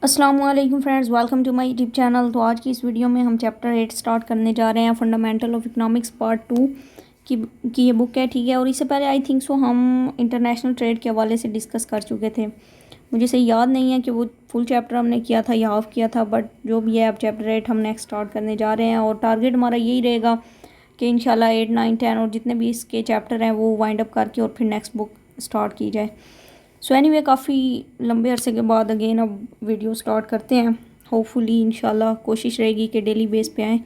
अस्सलामुअलैकुम friends, welcome to my YouTube channel. तो आज की इस वीडियो में हम चैप्टर 8 स्टार्ट करने जा रहे हैं। फंडामेंटल ऑफ इकोनॉमिक्स पार्ट 2 की ये बुक है, ठीक है। और इससे पहले आई थिंक सो हम इंटरनेशनल ट्रेड के हवाले से डिस्कस कर चुके थे। मुझे सही याद नहीं है कि वो फुल चैप्टर हमने किया था या हाफ किया था, बट जो भी है अब चैप्टर 8 हम नेक्स्ट स्टार्ट करने जा रहे हैं। और टारगेट हमारा यही रहेगा कि इंशाल्लाह 8, 9, 10 और जितने भी इसके चैप्टर हैं वो वाइंड अप करके और फिर नेक्स्ट बुक स्टार्ट की जाए। सो एनीवे काफ़ी लंबे अरसे के बाद अगेन अब वीडियो स्टार्ट करते हैं। होपफुली इंशाल्लाह कोशिश रहेगी कि डेली बेस पे आएँ,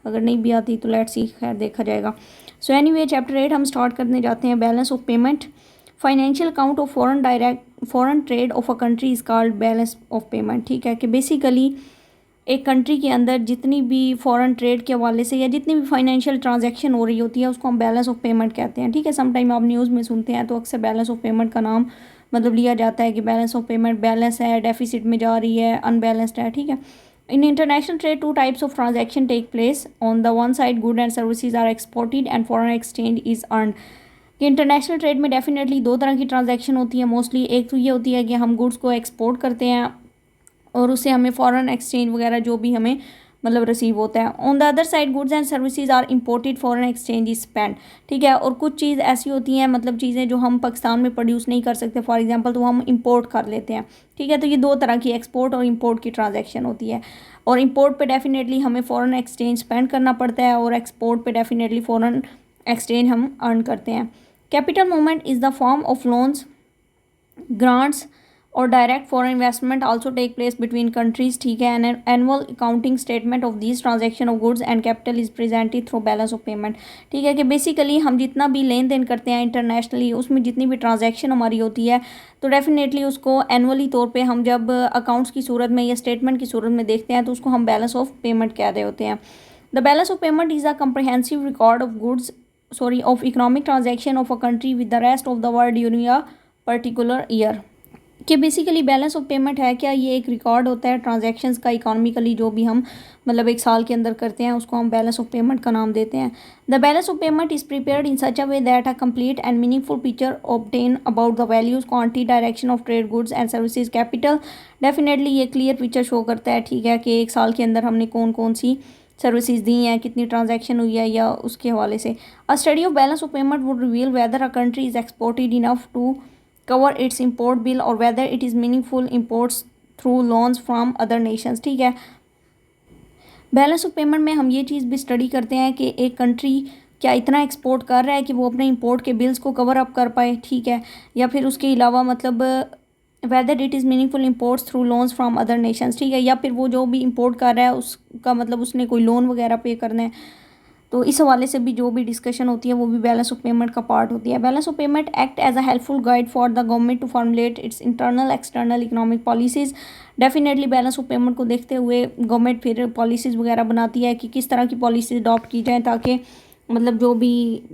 अगर नहीं भी आती तो लेट्स सी, खैर देखा जाएगा। सो एनीवे चैप्टर 8 हम स्टार्ट करने जाते हैं। Balance of payment. Financial account of foreign trade of a country is called balance of payment. ठीक है, कि बेसिकली एक कंट्री के अंदर जितनी भी फॉरेन ट्रेड के हवाले से या जितनी भी फाइनेंशियल ट्रांजैक्शन हो रही होती है उसको हम बैलेंस ऑफ पेमेंट कहते हैं। ठीक है, समटाइम आप न्यूज़ में सुनते हैं तो अक्सर बैलेंस ऑफ पेमेंट का नाम मतलब लिया जाता है कि बैलेंस ऑफ पेमेंट बैलेंस है, डेफिसिट में जा रही है, अनबैलेंस्ड है। ठीक है, in international trade two types of transaction take place. On the one side good and services are exported and foreign exchange is earned. कि इंटरनेशनल ट्रेड में डेफिनेटली दो तरह की ट्रांजैक्शन होती है मोस्टली। एक तो ये होती है कि हम गुड्स को एक्सपोर्ट करते हैं और उससे हमें फॉरेन एक्सचेंज वगैरह जो भी हमें मतलब रिसीव होता है। On the other side goods and services are imported, foreign exchange is spend. ठीक है, और कुछ चीज़ ऐसी होती हैं मतलब चीज़ें जो हम पाकिस्तान में प्रोड्यूस नहीं कर सकते फॉर एग्जांपल, तो हम इंपोर्ट कर लेते हैं। ठीक है, तो ये दो तरह की एक्सपोर्ट और इंपोर्ट की ट्रांजैक्शन होती है। और इंपोर्ट पे डेफिनेटली हमें फॉरेन एक्सचेंज स्पेंड करना पड़ता है और एक्सपोर्ट पे डेफिनेटली फॉरेन एक्सचेंज हम अर्न करते हैं। Capital movement is the form of loans, grants और direct foreign investment also take place between countries. ठीक है, an annual accounting statement of this transaction of goods and capital is presented through balance of payment. ठीक है, कि basically हम जितना भी लेन then करते हैं इंटरनेशनली उसमें जितनी भी ट्रांजैक्शन हमारी होती है तो डेफिनेटली उसको एनुअली तौर पे हम जब अकाउंट्स की सूरत में या स्टेटमेंट की सूरत में देखते हैं तो उसको हम बैलेंस ऑफ पेमेंट कह रहे होते हैं। The balance of payment is a comprehensive record of goods of economic transaction of a country with the rest of the world during a particular year. कि बेसिकली बैलेंस ऑफ पेमेंट है क्या, ये एक record होता है transactions का economically जो भी हम मतलब एक साल के अंदर करते हैं उसको हम बैलेंस ऑफ पेमेंट का नाम देते हैं। The balance of payment is prepared in such a way that a complete and meaningful picture obtain about the values, quantity, direction of trade, goods and services, capital. Definitely ये clear picture show करता है, ठीक है, कि एक साल के अंदर हमने कौन कौन सी सर्विसेज दी हैं, कितनी ट्रांजैक्शन हुई है या उसके हवाले से। A study of balance of payment would reveal whether a country is exported enough to cover its import bill or whether it is meaningful imports through loans from other nations। ठीक है, balance of payment में हम ये चीज़ भी study करते हैं कि एक कंट्री क्या इतना एक्सपोर्ट कर रहा है कि वो अपने इंपोर्ट के बिल्स को कवर अप कर पाए। ठीक है, या फिर उसके अलावा मतलब whether it is meaningful imports through loans from other Nations. ठीक है, या फिर वो जो भी इंपोर्ट कर रहा है उसका मतलब उसने कोई लोन वगैरह पे करना है। तो इस हवाले से भी जो भी डिस्कशन होती है वो भी बैलेंस ऑफ पेमेंट का पार्ट होती है। Balance of payment act as a helpful guide for the government to formulate its internal external economic policies. Definitely balance of payment को देखते हुए गवर्नमेंट फिर पॉलिसीज़ वगैरह बनाती है कि किस तरह की पॉलिसीज अडॉप्ट की जाए ताकि मतलब जो भी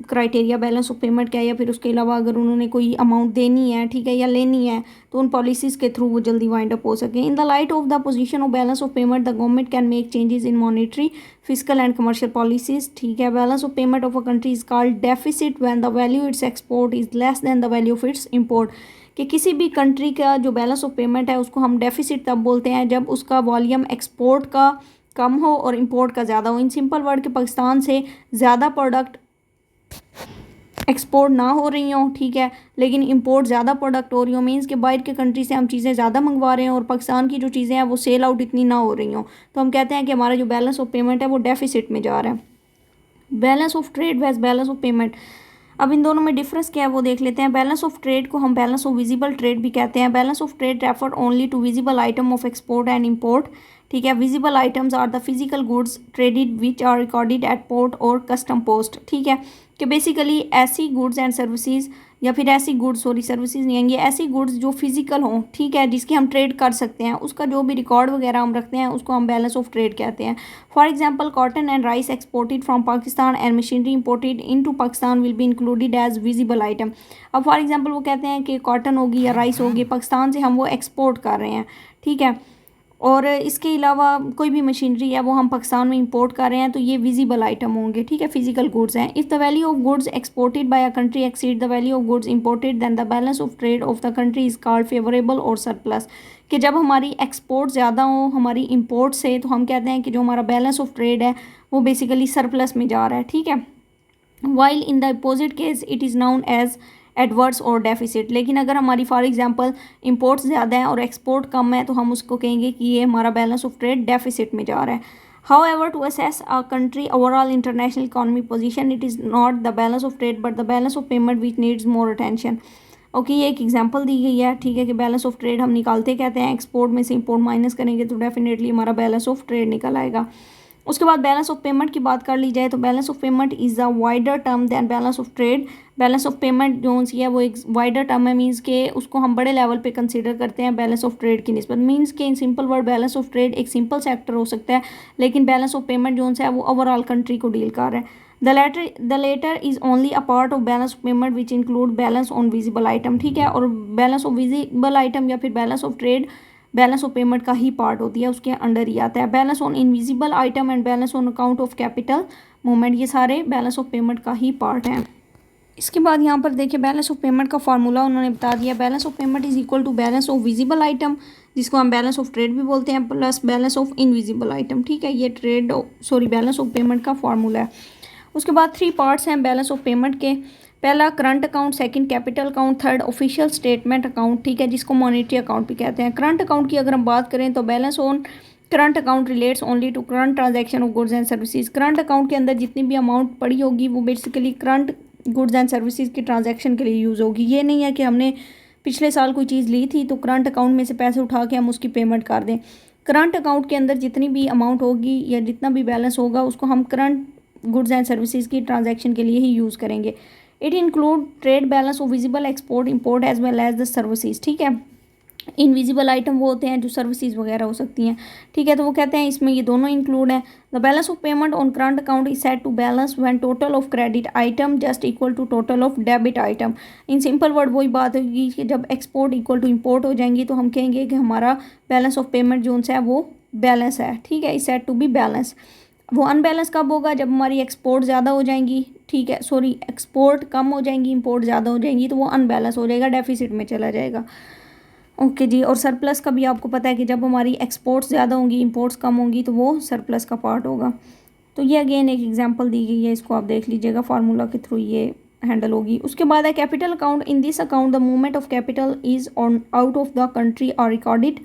क्राइटेरिया बैलेंस ऑफ पेमेंट का है या फिर उसके अलावा अगर उन्होंने कोई अमाउंट देनी है, ठीक है, या लेनी है तो उन पॉलिसीज़ के थ्रू वो जल्दी वाइंड अप हो सके। In the light of the position of balance of payment the government can make changes in monetary, physical and commercial policies. ठीक है, balance of payment of a country is called deficit when the value it's export is less than the value of its import. कि किसी भी country का जो balance of payment है उसको हम डेफिसिट तब बोलते हैं जब उसका वॉल्यूम एक्सपोर्ट का कम हो और इंपोर्ट का ज़्यादा हो। इन सिंपल वर्ड के पाकिस्तान से ज़्यादा प्रोडक्ट एक्सपोर्ट ना हो रही हो, ठीक है, लेकिन इंपोर्ट ज़्यादा प्रोडक्ट हो रही हो, मीन्स के बाहर के कंट्री से हम चीज़ें ज़्यादा मंगवा रहे हैं और पाकिस्तान की जो चीज़ें हैं वो सेल आउट इतनी ना हो रही हो, तो हम कहते हैं कि हमारा जो बैलेंस ऑफ पेमेंट है वो डेफिसिट में जा रहा है। बैलेंस ऑफ ट्रेड वैस बैलेंस ऑफ पेमेंट, अब इन दोनों में डिफरेंस क्या है वो देख लेते हैं। बैलेंस ऑफ ट्रेड को हम बैलेंस ऑफ विजिबल ट्रेड भी कहते हैं। Balance of trade refer only to visible item of export and import. ठीक है, visible items are the physical goods traded which are recorded at port और custom post. ठीक है, कि बेसिकली ऐसी गुड्स एंड सर्विसेज या फिर ऐसी गुड्स, सॉरी सर्विसेज नहीं आएंगी, ऐसी गुड्स जो फिजिकल हों, ठीक है, जिसकी हम ट्रेड कर सकते हैं, उसका जो भी रिकॉर्ड वगैरह हम रखते हैं उसको हम बैलेंस ऑफ ट्रेड कहते हैं। For example cotton and rice exported from Pakistan and machinery imported into Pakistan will be included as visible item. अब फॉर एग्जांपल वो कहते हैं कि कॉटन होगी या राइस होगी, पाकिस्तान से हम वो एक्सपोर्ट कर रहे हैं, ठीक है, और इसके अलावा कोई भी मशीनरी है वो हम पाकिस्तान में इंपोर्ट कर रहे हैं तो ये विजिबल आइटम होंगे, ठीक है, फिजिकल गुड्स हैं। If the value of goods exported by a country exceed the value of goods imported then the balance of trade of the country is called favourable और सरप्लस। कि जब हमारी export ज़्यादा हो हमारी इंपोर्ट से तो हम कहते हैं कि जो हमारा बैलेंस ऑफ ट्रेड है वो बेसिकली सरप्लस में जा रहा है, ठीक है। While in the opposite case it is known as adverse और डेफिसिट। लेकिन अगर हमारी फॉर एग्जांपल इंपोर्ट्स ज़्यादा है और एक्सपोर्ट कम है तो हम उसको कहेंगे कि ये हमारा बैलेंस ऑफ ट्रेड डेफिसिट में जा रहा है। However to assess a country overall international economy position it is not the balance of trade but the balance of payment which needs more attention. Okay, ये एक एग्जांपल दी गई है, ठीक है, कि बैलेंस ऑफ ट्रेड हम निकालते कहते हैं एक्सपोर्ट में से इंपोर्ट माइनस करेंगे तो डेफिनेटली हमारा बैलेंस ऑफ ट्रेड निकल आएगा। उसके बाद बैलेंस ऑफ पेमेंट की बात कर ली जाए तो balance of payment is a wider term than balance of trade. Balance of payment जो सी है वो एक वाइडर टर्म है, मीन्स के उसको हम बड़े लेवल पे कंसीडर करते हैं बैलेंस ऑफ ट्रेड की निस्बत। मीन्स के इन simple word balance of trade एक सिंपल सेक्टर हो सकता है लेकिन बैलेंस ऑफ पेमेंट जो है वो ओवरऑल कंट्री को डील कर रहा है। The latter is only a part of balance of payment which include balance on visible item, ठीक है। और बैलेंस ऑफ विजिबल आइटम या फिर balance of trade balance of payment का ही पार्ट होती है, उसके अंडर ही आता है। Balance on invisible item and balance on account of capital movement, ये सारे बैलेंस ऑफ पेमेंट का ही पार्ट हैं। इसके बाद यहाँ पर देखिए बैलेंस ऑफ पेमेंट का फार्मूला उन्होंने बता दिया। Balance of payment is equal to balance of visible item जिसको हम बैलेंस ऑफ ट्रेड भी बोलते हैं plus balance of invisible item, ठीक है। ये बैलेंस ऑफ पेमेंट का फार्मूला है। उसके बाद 3 पार्ट्स हैं बैलेंस ऑफ पेमेंट के। पहला current account, second capital account, third official statement account, ठीक है, जिसको मॉनेटरी अकाउंट भी कहते हैं। करंट अकाउंट की अगर हम बात करें तो balance on current account relates only to current transaction of goods and services. Current account के अंदर जितनी भी अमाउंट पड़ी होगी वो basically current goods and services की ट्रांजैक्शन के लिए यूज़ होगी। ये नहीं है कि हमने पिछले साल कोई चीज़ ली थी तो करंट अकाउंट में से पैसे उठा के हम उसकी पेमेंट कर दें। करंट अकाउंट के अंदर जितनी भी अमाउंट होगी या जितना भी बैलेंस होगा उसको हम करंट गुड्स एंड सर्विसेज की ट्रांजैक्शन के लिए ही यूज़ करेंगे। It include trade balance of visible export import as well as the services, ठीक है। इनविजिबल आइटम वो होते हैं जो सर्विसेज वगैरह हो सकती हैं, ठीक है। तो वो कहते हैं इसमें ये दोनों इंक्लूड हैं। The balance of payment on current account is set to balance when total of credit item just equal to total of debit item. In simple word वही बात होगी कि जब एक्सपोर्ट इक्वल टू इंपोर्ट हो जाएंगी तो हम कहेंगे कि हमारा बैलेंस ऑफ पेमेंट जो है वो बैलेंस है, ठीक है, is set to be balance. वो अनबैलेंस कब होगा? जब हमारी एक्सपोर्ट ज़्यादा हो जाएंगी, ठीक है, सॉरी एक्सपोर्ट कम हो जाएंगी इंपोर्ट ज़्यादा हो जाएंगी तो वो अनबैलेंस हो जाएगा, डेफिसिट में चला जाएगा। ओके जी। और सरप्लस का भी आपको पता है कि जब हमारी एक्सपोर्ट्स ज़्यादा होंगी इंपोर्ट्स कम होंगी तो वो सरप्लस का पार्ट होगा। तो ये अगेन एक एग्जांपल दी गई है, इसको आप देख लीजिएगा, फार्मूला के थ्रू ये हैंडल होगी। उसके बाद है capital account. In this account the movement of capital is on out of the country are recorded,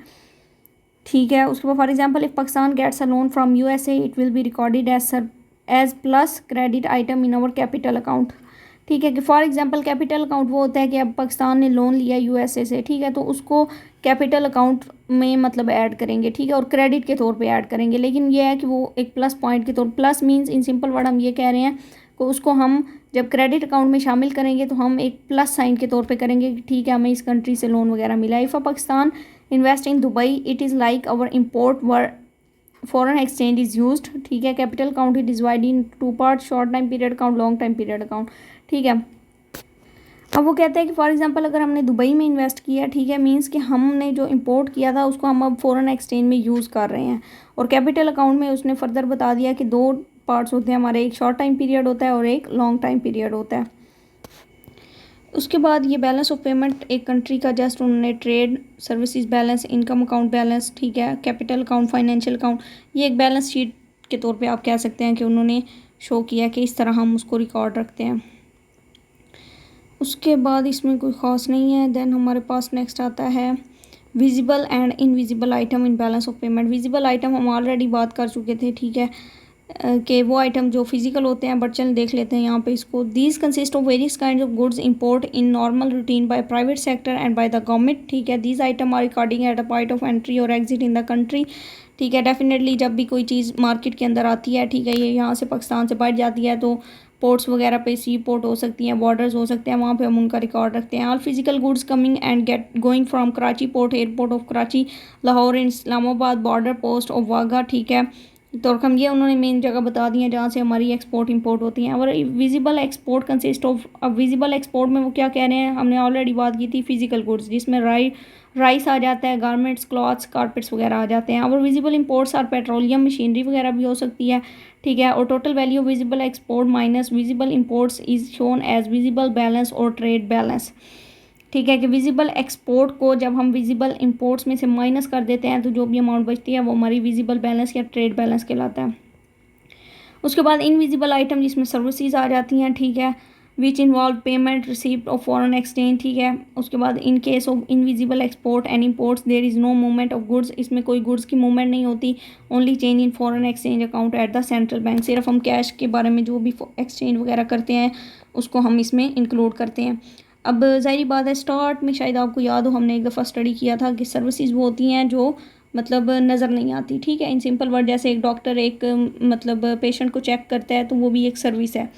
ठीक है। उसके बाद for example if Pakistan gets a loan from USA it will be recorded as plus credit item in our capital account, ठीक है। कि for example capital account वो होता है कि अब पाकिस्तान ने लोन लिया यूएसए से, ठीक है, तो उसको कैपिटल अकाउंट में मतलब ऐड करेंगे, ठीक है, और क्रेडिट के तौर पे ऐड करेंगे। लेकिन ये है कि वो एक प्लस पॉइंट के तौर, प्लस मींस इन सिंपल वर्ड हम ये कह रहे हैं कि उसको हम जब क्रेडिट अकाउंट में शामिल करेंगे तो हम एक प्लस साइन के तौर पे करेंगे कि ठीक है हमें इस कंट्री से लोन वगैरह मिला। If Pakistan invest in Dubai it is like our import where foreign exchange is used, ठीक है। Capital account is divide in 2 part, short time period account, long time period account, ठीक है। अब वो कहते हैं कि फॉर एग्जांपल अगर हमने दुबई में इन्वेस्ट किया, ठीक है, मींस कि हमने जो इंपोर्ट किया था उसको हम अब फॉरेन एक्सचेंज में यूज़ कर रहे हैं। और कैपिटल अकाउंट में उसने फर्दर बता दिया कि 2 पार्ट्स होते हैं हमारे, एक शॉर्ट टाइम पीरियड होता है और एक लॉन्ग टाइम पीरियड होता है। उसके बाद ये बैलेंस ऑफ पेमेंट एक कंट्री का जस्ट उन्होंने trade services balance, income account balance, ठीक है, कैपिटल अकाउंट, फाइनेंशियल अकाउंट, ये एक बैलेंस शीट के तौर पे आप कह सकते हैं कि उन्होंने शो किया कि इस तरह हम उसको रिकॉर्ड रखते हैं। उसके बाद इसमें कोई ख़ास नहीं है। देन हमारे पास नेक्स्ट आता है visible and invisible item in balance of payment. Visible item हम ऑलरेडी बात कर चुके थे, ठीक है, कि वो आइटम जो फिजिकल होते हैं, बट चल देख लेते हैं यहाँ पे इसको। These consist of various kind of goods import in normal routine by private sector and by the government, ठीक है। These item are recording at a point of entry और एग्जिट इन द कंट्री, ठीक है। Definitely जब भी कोई चीज़ market के अंदर आती है, ठीक है, ये यहाँ से पाकिस्तान से बाहर जाती है तो पोर्ट्स वगैरह पे, सी पोर्ट हो सकती हैं, बॉर्डर्स हो सकते हैं, वहाँ पे हम उनका रिकॉर्ड रखते हैं। All physical goods coming and get going from Karachi port, airport of Karachi, Lahore, Islamabad, border post of Wagah, ठीक है। तो हम ये उन्होंने मेन जगह बता दी है जहाँ से हमारी एक्सपोर्ट इंपोर्ट होती हैं। और विजिबल एक्सपोर्ट कंसिस्ट ऑफ, अब विजिबल एक्सपोर्ट में वो क्या कह रहे हैं, हमने ऑलरेडी बात की थी फिजिकल गुड्स जिसमें राइस आ जाता है, गारमेंट्स, क्लॉथ्स, कारपेट्स वगैरह आ जाते हैं। और visible imports are petroleum, machinery वगैरह भी हो सकती है, ठीक है। और total value visible export minus visible imports is shown as visible balance और ट्रेड बैलेंस, ठीक है। कि विजिबल एक्सपोर्ट को जब हम विजिबल इंपोर्ट्स में से माइनस कर देते हैं तो जो भी अमाउंट बचती है वो हमारी विजिबल बैलेंस या ट्रेड बैलेंस कहलाता है। उसके बाद इनविजिबल आइटम जिसमें सर्विसेज आ जाती हैं, ठीक है, which involve payment receipt of foreign exchange, ठीक है। उसके बाद in case of invisible export and imports there is no movement of goods, इसमें कोई गुड्स की मूवमेंट नहीं होती, only change in foreign exchange account at the central bank, सिर्फ हम कैश के बारे में जो भी एक्सचेंज वगैरह करते हैं उसको हम इसमें इंक्लूड करते हैं। अब ज़ाहिर बात है, स्टार्ट में शायद आपको याद हो हमने एक दफ़ा स्टडी किया था कि सर्विसेज वो होती हैं जो मतलब नज़र नहीं आती, ठीक है। इन सिंपल वर्ड जैसे एक डॉक्टर एक मतलब पेशेंट को चेक करता है तो वो भी एक सर्विस है।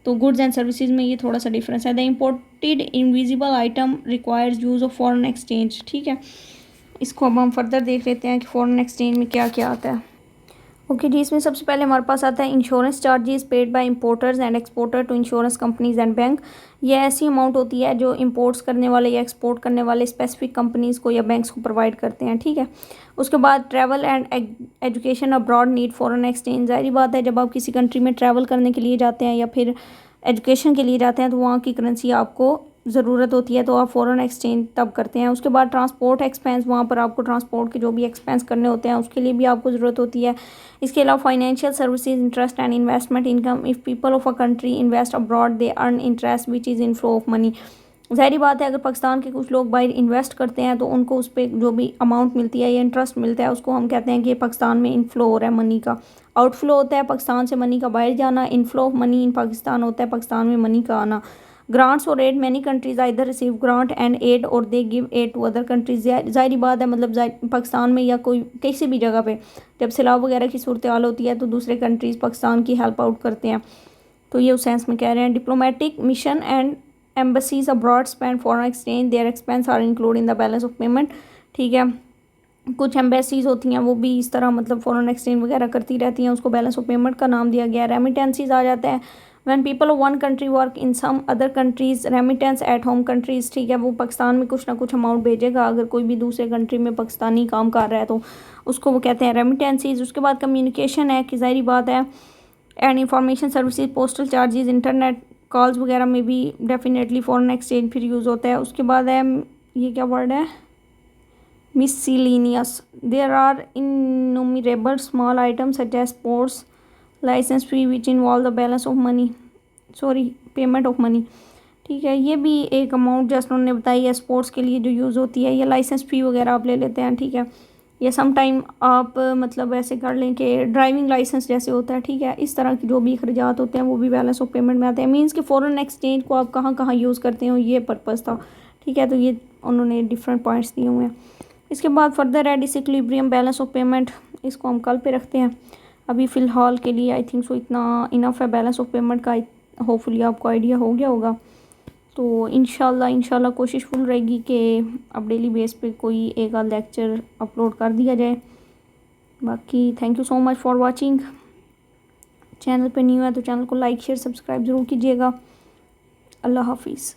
तो गुड्स एंड सर्विसेज में ये थोड़ा सा डिफरेंस है। The imported invisible item requires use of foreign exchange, ठीक है। इसको अब हम फर्दर देख लेते हैं कि फॉरेन एक्सचेंज में क्या क्या आता है। ओके जी, इसमें सबसे पहले हमारे पास आता है insurance charges paid by importers and exporter to insurance companies and bank. ये ऐसी अमाउंट होती है जो इंपोर्ट्स करने वाले या एक्सपोर्ट करने वाले स्पेसिफिक कंपनीज़ को या बैंक्स को प्रोवाइड करते हैं, ठीक है। उसके बाद travel and education abroad need foreign exchange. ज़ाहिर बात है, जब आप किसी कंट्री में ट्रैवल करने के लिए जाते हैं या फिर एजुकेशन के लिए जाते हैं तो वहाँ की करेंसी आपको ज़रूरत होती है, तो आप फ़ॉरेन एक्सचेंज तब करते हैं। उसके बाद ट्रांसपोर्ट एक्सपेंस, वहाँ पर आपको ट्रांसपोर्ट के जो भी एक्सपेंस करने होते हैं उसके लिए भी आपको ज़रूरत होती है। इसके अलावा financial services, interest and investment income, if people of a country invest abroad they earn interest which is inflow of money. ज़ाहिर बात है, अगर पाकिस्तान के कुछ लोग बाहर इन्वेस्ट करते हैं तो उनको उस पर जो भी अमाउंट मिलती है या इंटरेस्ट मिलता है उसको हम कहते हैं कि पाकिस्तान में इनफ्लो हो रहा है मनी का। आउटफ्लो होता है पाकिस्तान से मनी का बाहर जाना, inflow of money in Pakistan होता है पाकिस्तान में मनी का आना। ग्रांट्स और aid, many countries either receive grant and aid और they give aid to other countries. ज़ाहिर बात है, मतलब पाकिस्तान में या कोई किसी भी जगह पे जब सैलाब वगैरह की सूरत हाल होती है तो दूसरे कंट्रीज़ पाकिस्तान की हेल्प आउट करते हैं, तो ये उस सेंस में कह रहे हैं। Diplomatic mission and embassies abroad spend foreign exchange their expense are include in the balance of payment, ठीक है। कुछ एम्बेसीज होती हैं वो भी इस तरह मतलब फॉरेन एक्सचेंज वगैरह करती रहती हैं, उसको बैलेंस ऑफ पेमेंट का नाम दिया गया है। रेमिटेंसीज आ जाता है, when people of one country work in some other countries remittance at home countries, ठीक है। वो पाकिस्तान में कुछ ना कुछ अमाउंट भेजेगा अगर कोई भी दूसरे कंट्री में पाकिस्तानी काम कर रहा है तो उसको वो कहते हैं रेमिटेंसीज। उसके बाद कम्युनिकेशन है कि ज़ाहिर बात है, and information services, postal charges, internet calls वगैरह में भी डेफिनेटली फॉरेन एक्सचेंज फिर यूज़ होता है। उसके बाद है, ये क्या वर्ड है, miscellaneous, there are innumerable small items such as sports license fee which involve the balance of money, payment of money, ठीक है। ये भी एक अमाउंट जस्ट उन्होंने बताई है स्पोर्ट्स के लिए जो यूज़ होती है, या लाइसेंस फ़ी वगैरह आप ले लेते हैं, ठीक है। या सम टाइम आप मतलब ऐसे कर लें कि ड्राइविंग लाइसेंस जैसे होता है, ठीक है। इस तरह के जो भी अखराजात होते हैं वो भी बैलेंस ऑफ पेमेंट में आते हैं। मीन्स कि फ़ॉरेन एक्सचेंज को आप कहाँ कहाँ यूज़ करते हो ये पर्पज़ था, ठीक है। तो ये उन्होंने डिफरेंट पॉइंट्स दिए हुए हैं। इसके बाद फर्दर है डिसइक्विलिब्रियम बैलेंस ऑफ पेमेंट, इसको हम कल पे रखते हैं। अभी फ़िलहाल के लिए आई थिंक सो इतना इनफ है बैलेंस ऑफ पेमेंट का, होपफुली आपको आइडिया हो गया होगा। तो इंशाल्लाह कोशिश फुल रहेगी कि अब डेली बेस पे कोई एक आध लेक्चर अपलोड कर दिया जाए। बाकी thank you so much for watching. Channel पे न्यू है तो चैनल को लाइक शेयर सब्सक्राइब ज़रूर कीजिएगा। अल्लाह हाफिज़।